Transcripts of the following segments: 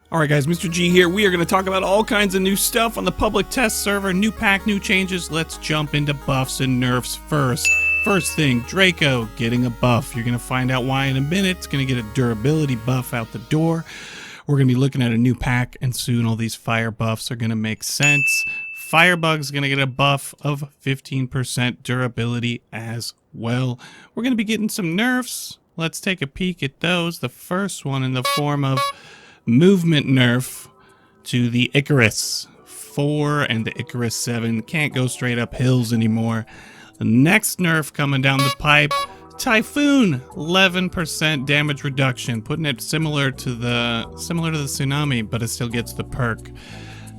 Alright guys, Mr. G here. We are going to talk about all kinds of new stuff on the public test server. New pack, new changes. Let's jump into buffs and nerfs first. First thing, Draco getting a buff. You're going to find out why in a minute. It's going to get a durability buff out the door. We're going to be looking at a new pack, and soon all these fire buffs are going to make sense. Firebug's going to get a buff of 15% durability as well. We're going to be getting some nerfs. Let's take a peek at those. The first one in the form of movement nerf to the Icarus 4 and the Icarus 7. Can't go straight up hills anymore. The next nerf coming down the pipe, Typhoon, 11% damage reduction, putting it similar to the tsunami, but it still gets the perk.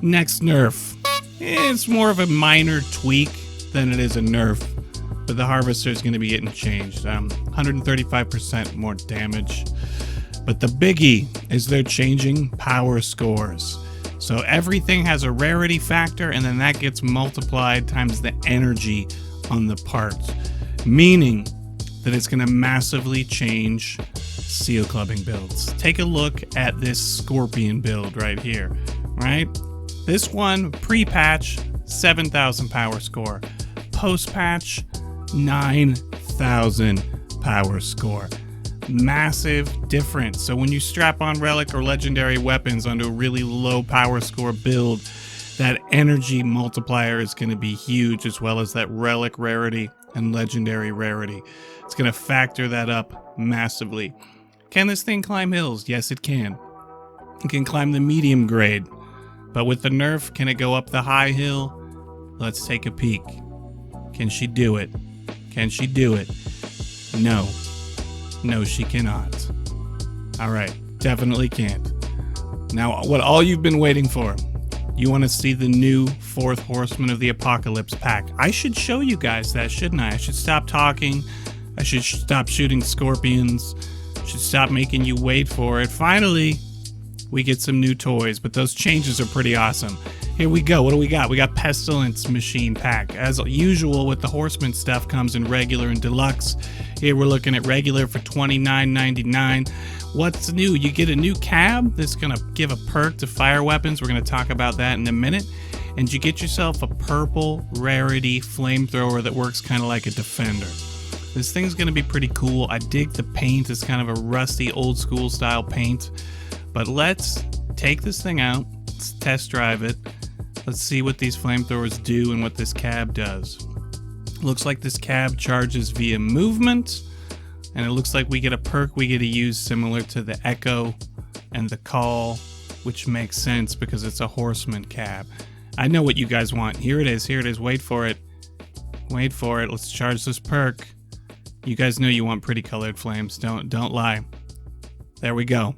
Next nerf, it's more of a minor tweak than it is a nerf, but the harvester is going to be getting changed. 135% more damage. But the biggie is they're changing power scores. So everything has a rarity factor, and then that gets multiplied times the energy on the parts, meaning that it's going to massively change seal clubbing builds. Take a look at this scorpion build right here, right? This one, pre-patch, 7,000 power score. Post-patch, 9,000 power score. Massive difference. So when you strap on relic or legendary weapons onto a really low power score build, that energy multiplier is going to be huge, as well as that relic rarity and legendary rarity. It's going to factor that up massively. Can this thing climb hills? Yes, it can. It can climb the medium grade. But with the nerf, can it go up the high hill? Let's take a peek. Can she do it? Can she do it? No. No, she cannot. Alright, definitely can't. Now, what all you've been waiting for, you want to see the new 4th Horseman of the Apocalypse pack. I should show you guys that, shouldn't I? I should stop talking. I should stop shooting scorpions. I should stop making you wait for it. Finally, we get some new toys, but those changes are pretty awesome. Here we go. What do we got? We got Pestilence machine pack. As usual with the Horseman stuff, comes in regular and deluxe. Here we're looking at regular for $29.99. What's new? You get a new cab that's going to give a perk to fire weapons. We're going to talk about that in a minute. And you get yourself a purple rarity flamethrower that works kind of like a defender. This thing's going to be pretty cool. I dig the paint. It's kind of a rusty old school style paint. But let's take this thing out. Let's test drive it. Let's see what these flamethrowers do and what this cab does. Looks like this cab charges via movement, and it looks like we get a perk we get to use similar to the Echo and the Call, which makes sense because it's a Horseman cab. I know what you guys want. Here it is. Here it is. Wait for it. Wait for it. Let's charge this perk. You guys know you want pretty colored flames. Don't lie. There we go.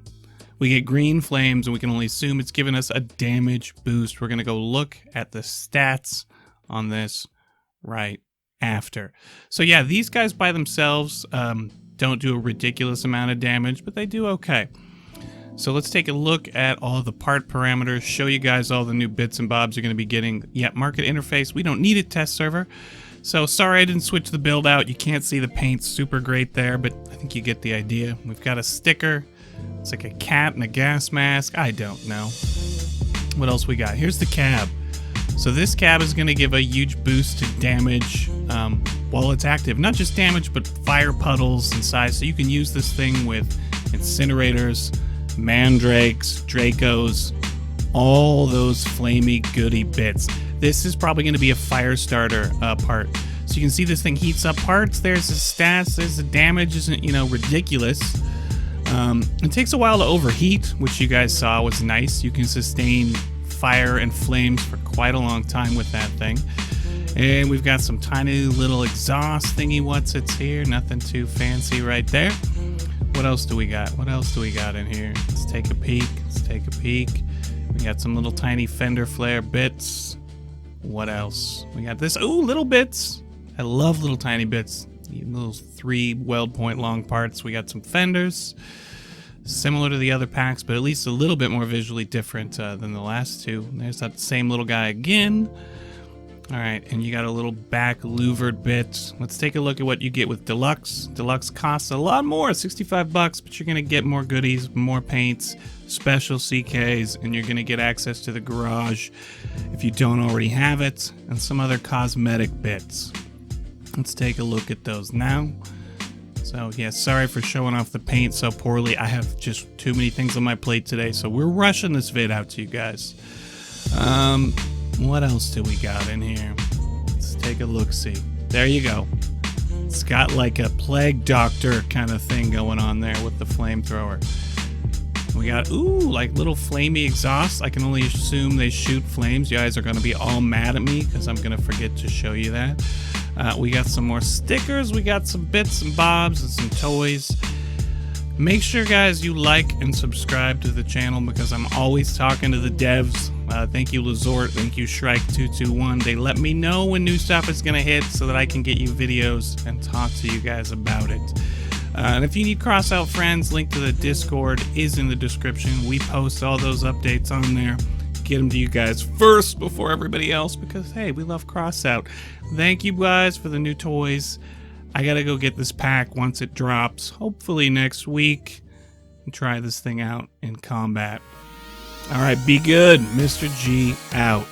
We get green flames, and we can only assume it's giving us a damage boost. We're going to go look at the stats on this right after. So yeah, these guys by themselves don't do a ridiculous amount of damage, but they do okay. So let's take a look at all the part parameters, show you guys all the new bits and bobs you're going to be getting. Yeah, market interface, we don't need a test server. So sorry I didn't switch the build out. You can't see the paint super great there, but I think you get the idea. We've got a sticker. It's like a cat and a gas mask. I don't know. What else we got? Here's the cab. So this cab is going to give a huge boost to damage while it's active. Not just damage, but fire puddles and size. So you can use this thing with incinerators, mandrakes, dracos, all those flamey goody bits. This is probably going to be a fire starter part. So you can see this thing heats up parts. There's the stats. There's the damage. Isn't, ridiculous. It takes a while to overheat, which you guys saw was nice. You can sustain fire and flames for quite a long time with that thing. And we've got some tiny little exhaust thingy what's-its here. Nothing too fancy right there. What else do we got? What else do we got in here? Let's take a peek. Let's take a peek. We got some little tiny fender flare bits. What else? We got this. Ooh, little bits. I love little tiny bits. Little 3 weld point long parts. We got some fenders. Similar to the other packs, but at least a little bit more visually different than the last two. There's that same little guy again. All right, and you got a little back louvered bit. Let's take a look at what you get with Deluxe. Deluxe costs a lot more, 65 bucks, but you're gonna get more goodies, more paints, special CKs, and you're gonna get access to the garage if you don't already have it, and some other cosmetic bits. Let's take a look at those now. So yeah, sorry for showing off the paint so poorly. I have just too many things on my plate today, so we're rushing this vid out to you guys. What else do we got in here? Let's take a look-see. There you go. It's got like a plague doctor kind of thing going on there with the flamethrower. We got, ooh, like little flamey exhausts. I can only assume they shoot flames. You guys are going to be all mad at me because I'm going to forget to show you that. We got some more stickers. We got some bits and bobs and some toys. Make sure, guys, you like and subscribe to the channel because I'm always talking to the devs. Thank you, Lazort. Thank you, Shrike221. They let me know when new stuff is going to hit so that I can get you videos and talk to you guys about it. And if you need Crossout friends, link to the Discord is in the description. We post all those updates on there. Get them to you guys first before everybody else because, hey, we love Crossout. Thank you guys for the new toys. I gotta go get this pack once it drops, hopefully next week, and try this thing out in combat. All right, be good. Mr. G out.